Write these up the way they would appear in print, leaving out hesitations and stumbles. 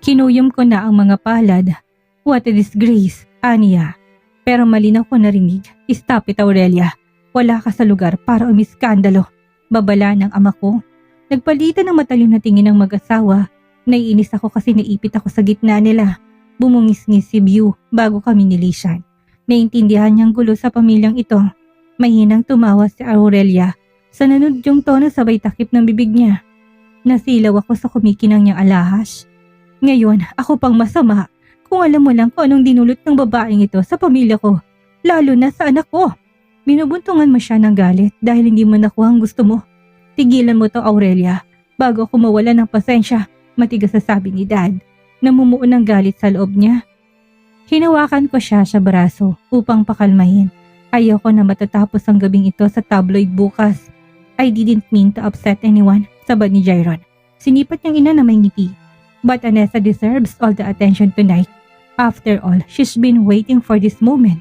Kinuyom ko na ang mga palad. What a disgrace, Anya. Pero malinaw ko narinig. Stop it, Aurelia. Wala ka sa lugar para umiskandalo. Babala ng ama ko. Nagpalitan ng matalim na tingin ng mag-asawa. Naiinis ako kasi naipit ako sa gitna nila. Bumungis-ngis si Beau bago kami nilisan. Naintindihan niyang gulo sa pamilyang ito. Mahinang tumawa si Aurelia. Sa nanudyong tono sabay takip ng bibig niya. Nasilaw ako sa kumikinang niyang alahas. Ngayon, ako pang masama. Kung alam mo lang kung anong dinulot ng babaeng ito sa pamilya ko. Lalo na sa anak ko. Binubuntungan mo siya ng galit dahil hindi mo nakuha ang gusto mo. Tigilan mo to, Aurelia. Bago ako mawala ng pasensya, matigas na sabi ni Dad. Namumuo ng galit sa loob niya. Hinawakan ko siya sa braso upang pakalmahin. Ayaw ko na matatapos ang gabing ito sa tabloid bukas. I didn't mean to upset anyone, sabad ni Jairon. Sinipat niyang ina na may ngiti. But Anessa deserves all the attention tonight. After all, she's been waiting for this moment.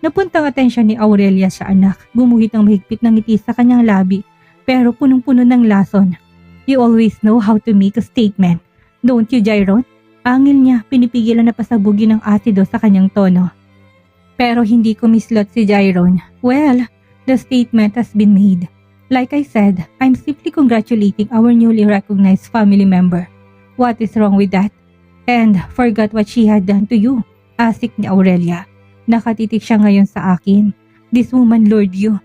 Napunta ang atensyon ni Aurelia sa anak. Gumuhit ng mahigpit ng ngiti sa kanyang labi, pero punong-puno ng lason. You always know how to make a statement. Don't you, Jairon? Angil niya, pinipigilan na pasabugin ng asido sa kanyang tono. Pero hindi ko mislot si Jairon. Well, the statement has been made. Like I said, I'm simply congratulating our newly recognized family member. What is wrong with that? And forgot what she had done to you. Asik ni Aurelia. Nakatitik siya ngayon sa akin. This woman lured you.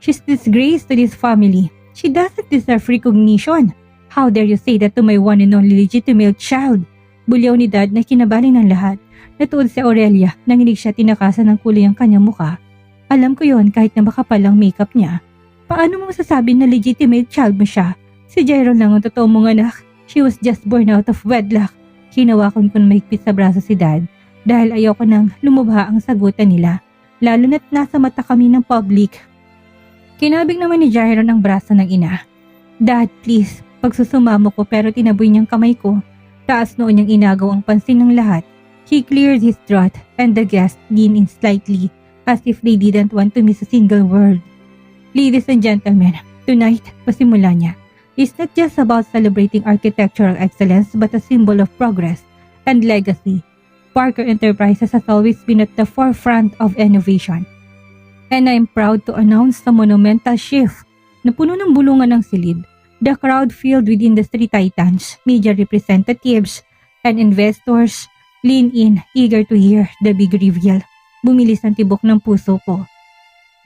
She's disgrace to this family. She doesn't deserve recognition. How dare you say that to my one and only legitimate child? Bulyaw ni Dad na kinabaling ng lahat. Natuod si Aurelia, nanginig siya tinakasan ng kulay ang kanyang muka. Alam ko yon kahit na makapal ang makeup niya. Paano mo masasabi na legitimate child mo siya? Si Jairon lang ang totoo mong anak. She was just born out of wedlock. Hinawakan ko na mahigpit sa braso si Dad dahil ayoko nang lumubha ang sagutan nila. Lalo na't nasa mata kami ng public. Kinabig naman ni Jairon ang braso ng ina. Dad, please, pagsusumamo ko pero tinaboy niyang kamay ko. Taas noon niyang inagaw ang pansin ng lahat. He cleared his throat and the guests leaned in slightly as if they didn't want to miss a single word. Ladies and gentlemen, tonight, pasimula niya. It's not just about celebrating architectural excellence but a symbol of progress and legacy. Parker Enterprises has always been at the forefront of innovation. And I'm proud to announce the monumental shift na puno ng bulungan ng silid. The crowd filled with industry titans, media representatives, and investors lean in, eager to hear the big reveal. Bumilis ang tibok ng puso ko.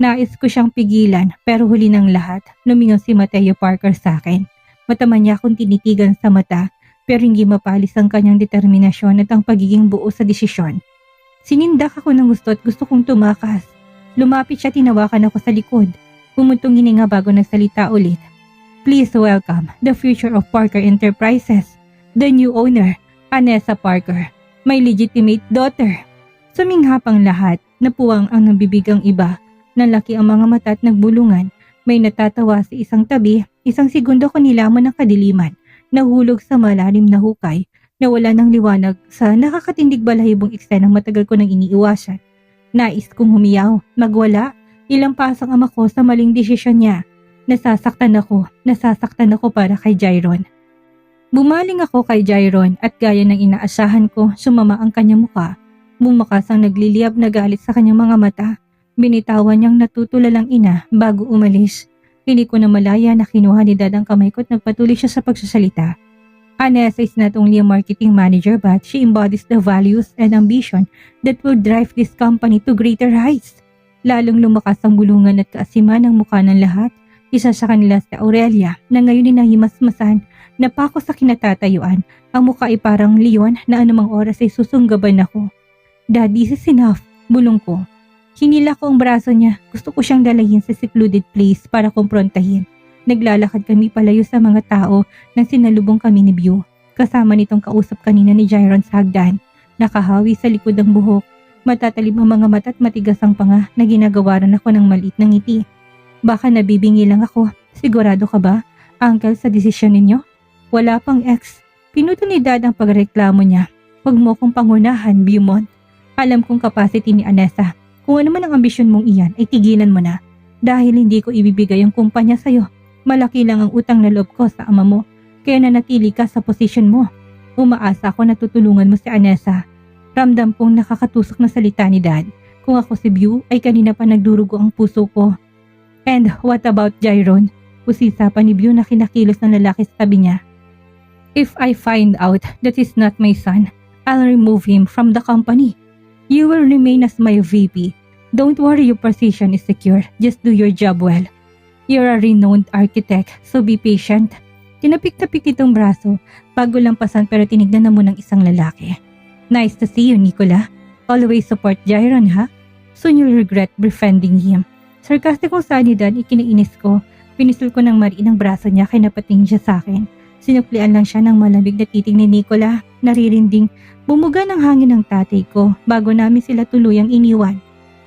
Nais ko siyang pigilan pero huli ng lahat, lumingon si Mateo Parker sa akin. Mataman niya akong tinitigan sa mata pero hindi mapalis ang kanyang determinasyon at ang pagiging buo sa desisyon. Sinindak ako ng gusto at gusto kong tumakas. Lumapit siya, tinawakan ako sa likod. Pumuntong hininga bago nagsalita ulit. Please welcome the future of Parker Enterprises, the new owner, Anessa Parker, my legitimate daughter. Suminghap ang lahat, napuwang ang nabibigang iba. Nalaki ang mga mata at nagbulungan. May natatawa sa isang tabi, isang segundo ko nilamon ng kadiliman. Nahulog sa malalim na hukay, nawala ng liwanag sa nakakatindig balahibong eksenang matagal ko nang iniiwasan. Nais kong humiyaw, magwala, ilang pasang ama ko sa maling desisyon niya. Nasasaktan ako para kay Jairon. Bumaling ako kay Jairon at gaya ng inaasahan ko, sumama ang kanyang muka. Bumakas ang nagliliyab na galit sa kanyang mga mata. Binitawan niyang natutulalang ina bago umalis. Hindi ko na malaya na kinuha ni Dad ang kamay ko at nagpatuloy siya sa pagsasalita. Anessa is not only a marketing manager but she embodies the values and ambition that will drive this company to greater heights. Lalong lumakas ang bulungan at kaasiman ng mukha ng lahat. Isa sa kanila si Aurelia na ngayon ay nahimasmasan na pako sa kinatatayuan. Ang mukha ay parang leon na anumang oras ay susunggaban ako. Dad, this is enough, bulong ko. Hinila ko ang braso niya. Gusto ko siyang dalahin sa secluded place para kumprontahin. Naglalakad kami palayo sa mga tao nang sinalubong kami ni Beau. Kasama nitong kausap kanina ni Jairon sa hagdan. Nakahawi sa likod ang buhok. Matatalim ang mga mata at matigas ang panga na ginagawaran ako ng maliit na ngiti. Baka nabibingi lang ako. Sigurado ka ba, Uncle, sa desisyon ninyo? Wala pang ex. Pinutol ni Dad ang pagreklamo niya. Huwag mo kong pangunahan, Beaumont. Alam kong capacity ni Anessa. Kung ano man ang ambisyon mong iyan ay tigilan mo na dahil hindi ko ibibigay ang kumpanya sa'yo. Malaki lang ang utang na loob ko sa ama mo kaya nanatili ka sa posisyon mo. Umaasa ako na tutulungan mo si Anessa. Ramdam kong nakakatusok na salita ni Dad. Kung ako si Beau ay kanina pa nagdurugo ang puso ko. And what about Jairon? Usisa pa ni Beau na kinakilos ng lalaki sa tabi niya. If I find out that he's not my son, I'll remove him from the company. You will remain as my VP. Don't worry, your position is secure. Just do your job well. You're a renowned architect, so be patient. Tinapik-tapik itong braso bago lampasan pero tinignan na mo ng isang lalaki. Nice to see you, Nicola. Always support Jairon, ha? Soon you'll regret befriending him. Sarkastikong sanidad, ikinainis ko. Pinisil ko ng mariin ang braso niya kaya napatingin siya sa akin. Sinuklian lang siya ng malamig na titig ni Nicola. Naririnding bumuga ng hangin ng tatay ko bago namin sila tuluyang iniwan.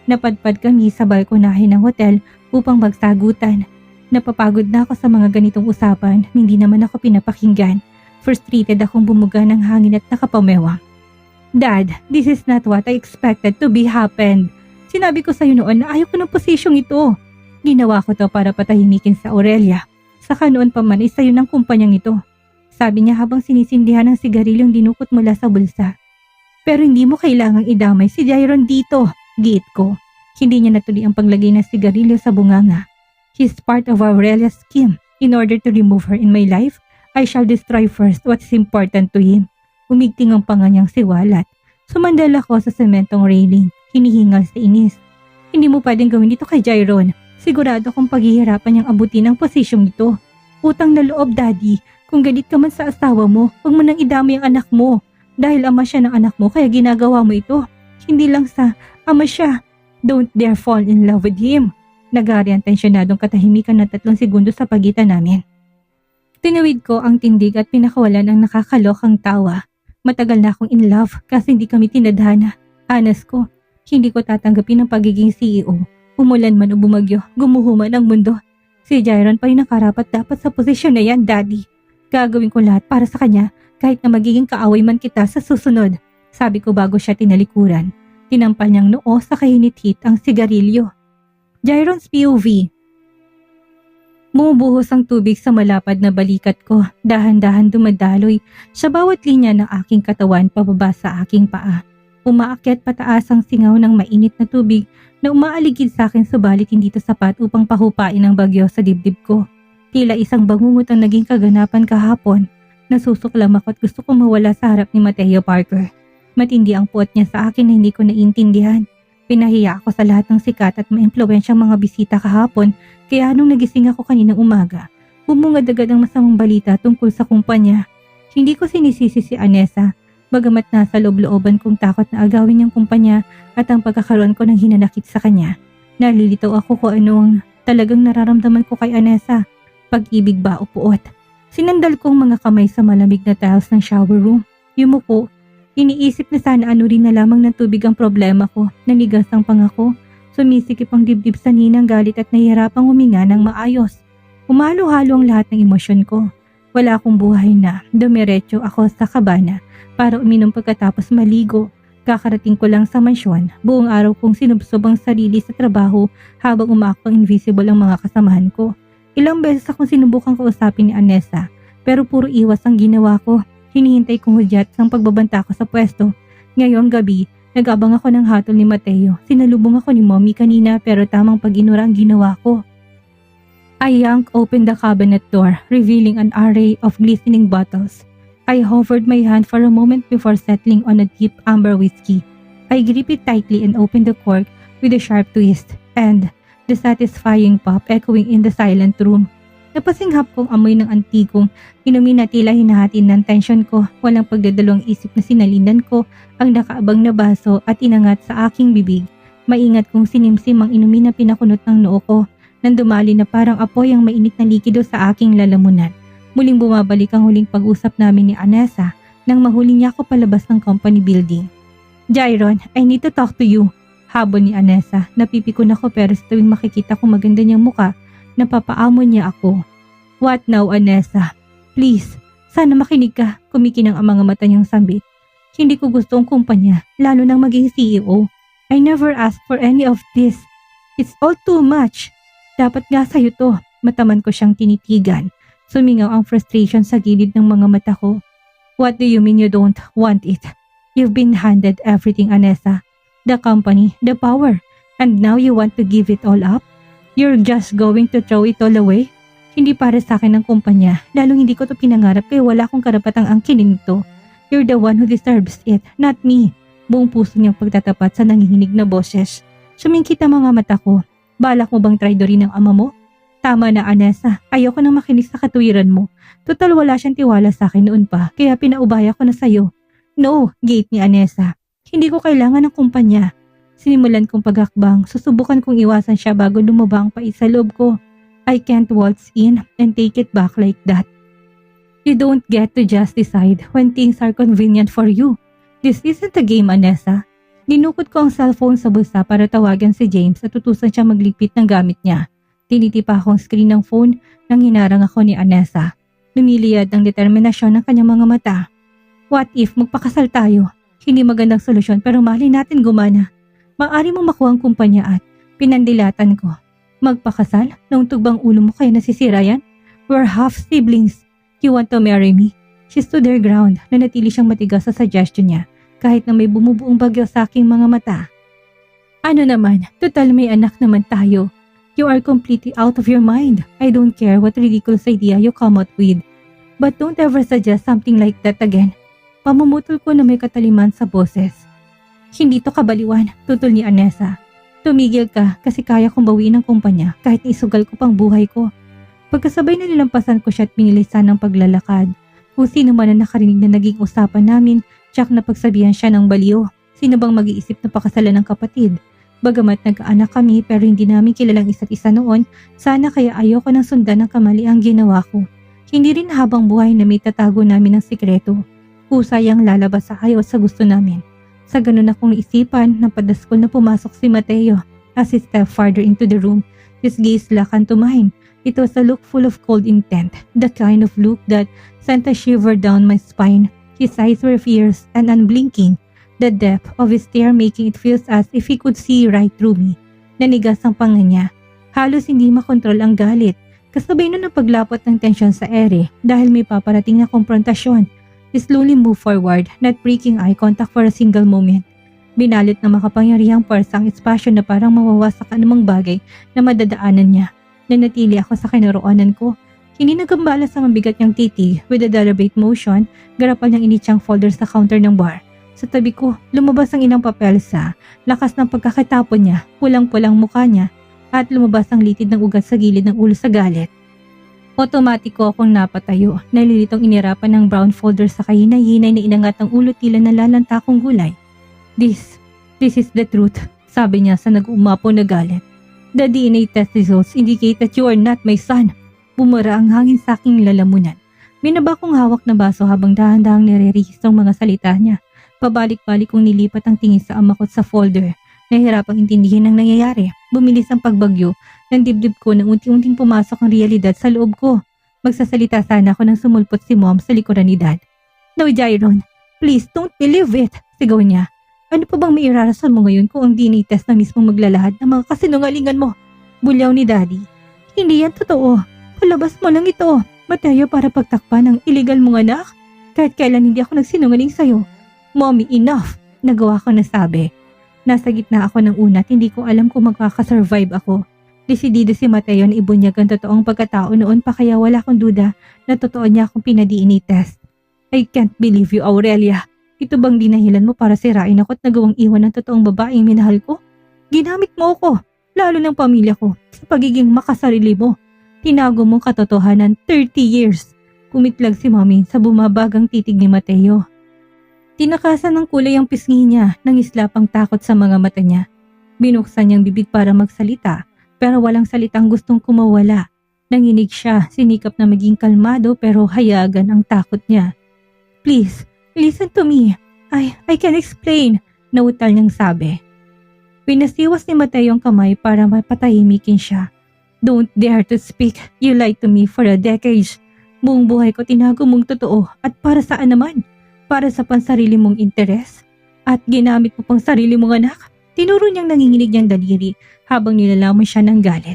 Napadpad kami sa balkonahe ng hotel upang magsagutan. Napapagod na ako sa mga ganitong usapan, hindi naman ako pinapakinggan. Frustrated akong bumuga ng hangin at nakapamewang. Dad, this is not what I expected to be happened. Sinabi ko sa'yo noon na ayaw ko ng posisyong ito. Ginawa ko to para patahimikin sa Aurelia. Saka noon pa man ay sa'yo ng kumpanyang ito. Sabi niya habang sinisindihan ng sigarilyong dinukot mula sa bulsa. Pero hindi mo kailangang idamay si Jairon dito, giit ko. Hindi niya natuloy ang paglagay ng sigarilyo sa bunganga. He's part of Aurelia's scheme. In order to remove her in my life, I shall destroy first what is important to him. Umigting ang panga niyang siwalat. Sumandal ako sa sementong railing. Hinihingal sa inis. Hindi mo pwedeng gawin ito kay Jairon. Sigurado kung paghihirapan niyang abutin ang posisyong ito. Utang na loob, Daddy. Kung galit ka man sa asawa mo, huwag mo nang idamay ang anak mo. Dahil ama siya ng anak mo kaya ginagawa mo ito. Hindi lang sa ama siya. Don't dare fall in love with him. Nagari ang tensyonadong katahimikan na 3 segundo sa pagitan namin. Tinawid ko ang tindig at pinakawalan ang nakakalokang tawa. Matagal na akong in love kasi hindi kami tinadhana. Honest ko, hindi ko tatanggapin ang pagiging CEO. Umulan man o bumagyo, gumuhuman ang mundo. Si Jairon pa rin nakarapat dapat sa posisyon na yan, Daddy. Gagawin ko lahat para sa kanya kahit na magiging kaaway man kita sa susunod. Sabi ko bago siya tinalikuran. Tinampal niyang noo sa kahinit-hit ang sigarilyo. Jairon's POV. Bumubuhos ang tubig sa malapad na balikat ko, dahan-dahan dumadaloy sa bawat linya ng aking katawan pababa sa aking paa. Umaakyat pataas ang singaw ng mainit na tubig na umaaligid sa akin subalit hindi ito sapat upang pahupain ang bagyo sa dibdib ko. Tila isang bangungot ang naging kaganapan kahapon. Nasusuklam ako at gusto kong mawala sa harap ni Mateo Parker. Matindi ang puot niya sa akin na hindi ko naiintindihan. Pinahiya ako sa lahat ng sikat at maimpluwensyang mga bisita kahapon kaya nung nagising ako kaninang umaga, bumungad agad ang masamang balita tungkol sa kumpanya. Hindi ko sinisisi si Anessa, bagamat nasa loob-looban kong takot na agawin niyang kumpanya at ang pagkakaroon ko ng hinanakit sa kanya. Nalilito ako kung anong talagang nararamdaman ko kay Anessa, pag-ibig ba o puot. Sinandal kong mga kamay sa malamig na tiles ng shower room. Yumuko. Iniisip na sana ano rin na lamang ng tubig ang problema ko. Nanigas ang pangako. Sumisikip ang dibdib sa ninang galit at nahihirapang huminga ng maayos. Humalo-halo ang lahat ng emosyon ko. Wala akong buhay na. Dumiretso ako sa kabana para uminom pagkatapos maligo. Kakarating ko lang sa mansyon. Buong araw kong sinubsob ang sarili sa trabaho habang umaakbang invisible ang mga kasamahan ko. Ilang beses akong sinubukang kausapin ni Anessa pero puro iwas ang ginawa ko. Hinihintay kong hudyat ang pagbabanta ko sa pwesto. Ngayong gabi, nag-abang ako ng hatol ni Mateo. Sinalubong ako ni Mommy kanina pero tamang pag-inura ang ginawa ko. I yanked open the cabinet door, revealing an array of glistening bottles. I hovered my hand for a moment before settling on a deep amber whiskey. I gripped it tightly and opened the cork with a sharp twist, and the satisfying pop echoing in the silent room. Napasinghap kong amoy ng antikong inumin na tila hinahatin ng tensyon ko. Walang pagdadalawang isip na sinalinan ko ang nakaabang na baso at inangat sa aking bibig. Maingat kong sinimsim ang inumin na pinakunot ng noo ko nang dumali na parang apoy ang mainit na likido sa aking lalamunan. Muling bumabalik ang huling pag-usap namin ni Anessa nang mahuli niya ako palabas ng company building. Jairon, I need to talk to you. Habol ni Anessa. Napipikon ako pero sa tuwing makikita ko maganda niyang muka, napapaamon niya ako. What now, Anessa? Please, sana makinig ka. Kumikinang ang mga mata niyang sambit. Hindi ko gusto ang kumpanya, lalo nang maging CEO. I never asked for any of this. It's all too much. Dapat nga sa'yo to. Mataman ko siyang tinitigan. Sumingaw ang frustration sa gilid ng mga mata ko. What do you mean you don't want it? You've been handed everything, Anessa. The company, the power, and now you want to give it all up? You're just going to throw it all away? Hindi para sa akin ang kumpanya, lalong hindi ko to pinangarap kaya wala akong karapatang angkinin ito. You're the one who deserves it, not me. Buong puso niyang pagtatapat sa nanginginig na boses. Sumingkit ang mga mata ko. Balak mo bang traidorin ng ama mo? Tama na, Anessa. Ayoko nang makinig sa katuwiran mo. Total wala siyang tiwala sa akin noon pa, kaya pinaubaya ko na sa'yo. No, gate ni Anessa. Hindi ko kailangan ng kumpanya. Sinimulan kong paghakbang, susubukan kong iwasan siya bago lumaba ang pait sa loob ko. I can't waltz in and take it back like that. You don't get to just decide when things are convenient for you. This isn't a game, Anessa. Dinukot ko ang cellphone sa bulsa para tawagan si James at tutusan siya magligpit ng gamit niya. Tinitipa akong screen ng phone nang hinarang ako ni Anessa. Lumiliyad ang determinasyon ng kanyang mga mata. What if magpakasal tayo? Hindi magandang solusyon pero mali natin gumana. Maaari mong makuha ang kumpanya at pinandilatan ko. Magpakasal? Noong tugbang ulo mo kaya nasisira yan? We're half siblings. You want to marry me? She stood her ground. Nanatili siyang matigas sa suggestion niya kahit na may bumubuong bagyo sa aking mga mata. Ano naman? Total may anak naman tayo. You are completely out of your mind. I don't care what ridiculous idea you come out with. But don't ever suggest something like that again. Pamumutol ko na may kataliman sa boses. Hindi to kabaliwan, tutol ni Anessa. Tumigil ka kasi kaya kong bawiin ang kumpanya kahit isugal ko pang buhay ko. Pagkasabay na nilampasan ko siya at pinilisan ng paglalakad. Kung sino man ang nakarinig na naging usapan namin, tsak na pagsabihan siya ng baliw. Sino bang mag-iisip na pakasalan ng kapatid? Bagamat nagkaanak kami pero hindi namin kilalang isa't isa noon, sana kaya ayoko nang sundan ng kamaliang ginawa ko. Hindi rin habang buhay na may tatago namin ng sikreto. Husay ang lalabas sa ayaw sa gusto namin. Sa ganun akong naisipan, napadaskol na pumasok si Mateo as he stepped farther into the room. His gaze locked onto mine. It was a look full of cold intent, the kind of look that sent a shiver down my spine. His eyes were fierce and unblinking. The depth of his stare making it feel as if he could see right through me. Nanigas ang panga niya. Halos hindi makontrol ang galit. Kasabay nun ang paglapot ng tensyon sa ere dahil may paparating na komprontasyon. He slowly moved forward, not breaking eye contact for a single moment. Binalit na makapangyarihang parsa ang espasyo na parang mawawasak anumang bagay na madadaanan niya. Nanatili ako sa kinaroonan ko. Hindi nagambala sa mabigat niyang titi. With a deliberate motion, garapal niyang initsang folder sa counter ng bar. Sa tabi ko, lumabas ang ilang papel sa lakas ng pagkakatapon niya, pulang-pulang mukha niya, at lumabas ang litid ng ugat sa gilid ng ulo sa galit. Otomatiko akong napatayo, nalilitong inirapan ng brown folder sa kahinay-hinay na inangat ng ulo tila nalalanta kong gulay. This is the truth, sabi niya sa nag-umapo na galit. The DNA test results indicate that you are not my son. Bumara ang hangin sa aking lalamunan. Binaba kong hawak na baso habang dahan-dahang nire-rehistro ang mga salita niya. Pabalik-balik kong nilipat ang tingin sa ama ko sa folder. Nahirapang intindihin ang nangyayari. Bumilis ang pagbagyo ng dibdib ko nang unti-unting pumasok ang realidad sa loob ko. Magsasalita sana ako nang sumulpot si Mom sa likuran ni Dad. No, Jairon, please don't believe it, sigaw niya. Ano pa bang may irarason mo ngayon kung ang DNA test na mismo maglalahad ng mga kasinungalingan mo? Bulyaw ni Daddy. Hindi yan totoo. Palabas mo lang ito. Mateo para pagtakpan ng illegal mong anak. Kahit kailan hindi ako nagsinungaling sa'yo. Mommy, enough! Nagawa ko na sabi. Nasa gitna ako ng una at hindi ko alam kung magkakasurvive ako. Desidido si Mateo na ibunyag ang totoong pagkatao noon pa kaya wala akong duda na totoo niya akong pinadiini test. I can't believe you, Aurelia. Ito bang dinahilan mo para sirain ako at nagawang iwan ng totoong babaeng minahal ko? Ginamit mo ako, lalo ng pamilya ko, sa pagiging makasarili mo. Tinago mong katotohanan 30 years. Kumitlag si Mommy sa bumabagang titig ni Mateo. Tinakasan ng kulay ang pisngi niya nang islap ang takot sa mga mata niya. Binuksan niyang bibig para magsalita pero walang salitang gustong kumawala. Nanginig siya, sinikap na maging kalmado pero hayagan ang takot niya. Please, listen to me. I can explain, nautal niyang sabi. Pinasiwas ni Mateo ang kamay para mapatahimikin siya. Don't dare to speak. You lied to me for a decade. Buong buhay ko tinago mong totoo at para saan naman? Para sa pansarili mong interes? At ginamit mo pang sarili mong anak? Tinuro niyang nanginginig niyang daliri habang nilalaman siya ng galit.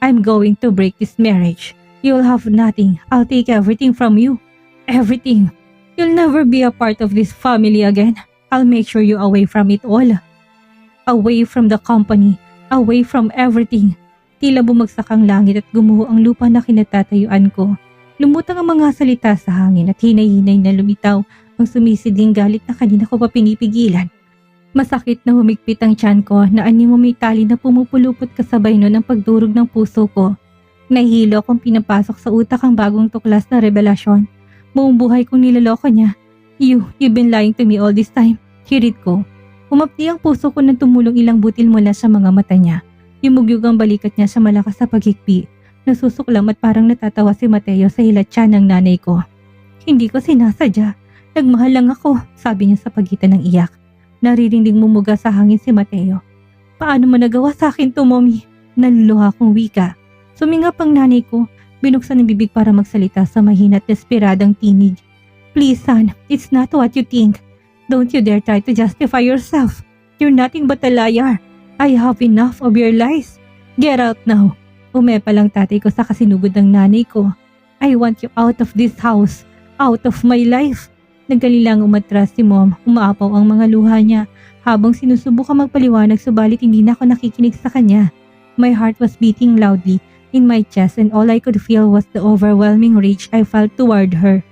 I'm going to break this marriage. You'll have nothing. I'll take everything from you. Everything. You'll never be a part of this family again. I'll make sure you're away from it all. Away from the company, away from everything. Tila bumagsak ang langit at gumuho ang lupa na kinatatayuan ko. Lumutang ang mga salita sa hangin at hinay-hinay na lumitaw ang sumisidling galit na kanina ko pa pinipigilan. Masakit na humigpit ang tiyan ko na animo may tali na pumupulupot kasabay nun ang pagdurog ng puso ko. Nahihilo akong pinapasok sa utak ang bagong tuklas na revelasyon. Buong buhay kong niloloko niya. You've been lying to me all this time. Hirit ko. Umapti ang puso ko nang tumulong ilang butil mula sa mga mata niya. Yumugyug ang balikat niya sa malakas sa paghikpi. Nasusuklam at parang natatawa si Mateo sa hilatsa ng nanay ko. Hindi ko sinasadya. Nagmahal lang ako, sabi niya sa pagitan ng iyak. Naririnding mumuga sa hangin si Mateo. Paano mo nagawa sa akin to, Mommy? Naluluha kong wika. Sumingap ang nanay ko. Binuksan ang bibig para magsalita sa mahina at desperadang tinig. Please, son, it's not what you think. Don't you dare try to justify yourself. You're nothing but a liar. I have enough of your lies. Get out now. Umepa lang tatay ko sa kasinugod ng nanay ko. I want you out of this house. Out of my life. Nagkalilang umatras si Mom. Umaapaw ang mga luha niya habang sinusubukang magpaliwanag subalit hindi na ako nakikinig sa kanya. My heart was beating loudly in my chest and all I could feel was the overwhelming rage I felt toward her.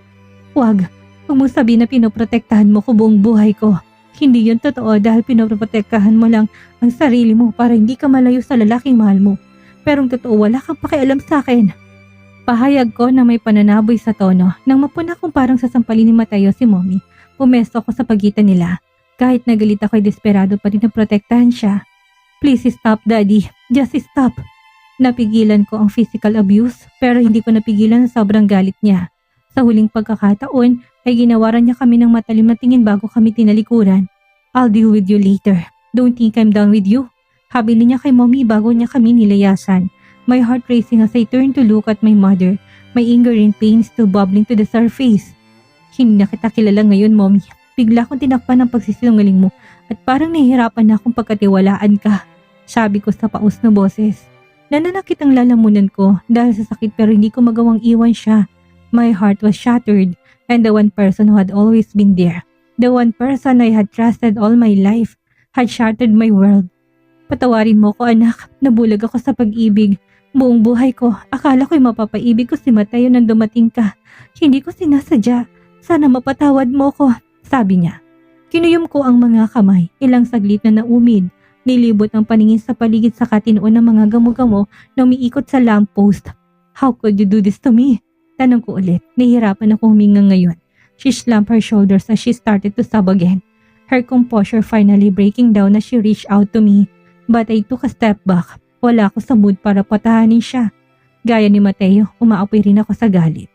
Huwag mo sabihin na pinoprotektahan mo ko buong buhay ko. Hindi yun totoo dahil pinoprotektahan mo lang ang sarili mo para hindi ka malayo sa lalaking mahal mo. Pero ang totoo wala kang pakialam sa akin. Pahayag ko na may pananaboy sa tono nang mapuna kong parang sasampalin ni Mateo si Mommy. Pumesto ako sa pagitan nila. Kahit nagalit ako'y desperado pa rin na protektahan siya. Please stop, Daddy. Just stop. Napigilan ko ang physical abuse pero hindi ko napigilan ang sobrang galit niya. Sa huling pagkakataon ay ginawaran niya kami ng matalim na tingin bago kami tinalikuran. I'll deal with you later. Don't think I'm done with you. Habili niya kay Mommy bago niya kami nilayasan. My heart racing as I turned to look at my mother. My anger and pain still bubbling to the surface. Hindi na kita kilala ngayon, Mommy. Bigla kong tinakpan ang pagsisinungaling mo at parang nahihirapan na akong pagkatiwalaan ka. Sabi ko sa paus na boses. Nananakit ang lalamunan ko dahil sa sakit pero hindi ko magawang iwan siya. My heart was shattered and the one person who had always been there, the one person I had trusted all my life, had shattered my world. Patawarin mo ko, anak. Nabulag ako sa pag-ibig. Buong buhay ko, akala ko'y mapapaibig ko si Mateo nang dumating ka. Hindi ko sinasadya. Sana mapatawad mo ko, sabi niya. Kinuyom ko ang mga kamay, ilang saglit na naumid. Nilibot ang paningin sa paligid sa katinoon ng mga gamo-gamo na umiikot sa lamppost. How could you do this to me? Tanong ko ulit, nahihirapan ako huminga ngayon. She slumped her shoulders as she started to sob again. Her composure finally breaking down as she reached out to me. But I took a step back. Wala ako sa mood para patahanin siya. Gaya ni Mateo, umaapoy rin ako sa galit.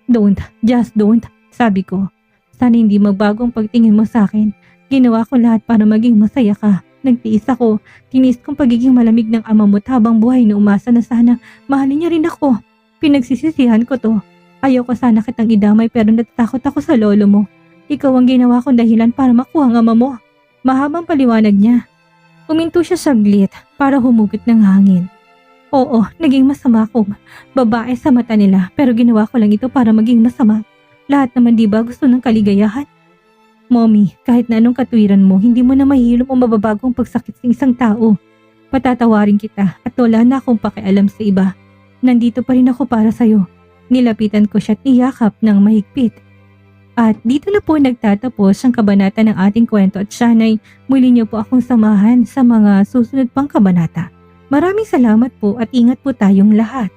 Don't, just don't, sabi ko. Sana hindi magbago ang pagtingin mo sa akin. Ginawa ko lahat para maging masaya ka. Nagtiis ako, tinis kong pagiging malamig ng ama mo't habang buhay na umasa na sana mahalin niya rin ako. Pinagsisisihan ko to. Ayaw ko sana kitang idamay pero natatakot ako sa lolo mo. Ikaw ang ginawa kong dahilan para makuha ang ama mo. Mahabang paliwanag niya. Uminto siya saglit para humugot ng hangin. Oo, naging masama akong babae sa mata nila pero ginawa ko lang ito para maging masama. Lahat naman di ba gusto ng kaligayahan? Mommy, kahit na anong katwiran mo, hindi mo na mahihilom o mababagong pagsakit sa isang tao. Patatawarin kita at wala na akong pakialam sa iba. Nandito pa rin ako para sa'yo. Nilapitan ko siya at niyakap ng mahigpit. At dito na po nagtatapos ang kabanata ng ating kwento at sana'y muli niyo po akong samahan sa mga susunod pang kabanata. Maraming salamat po at ingat po tayong lahat.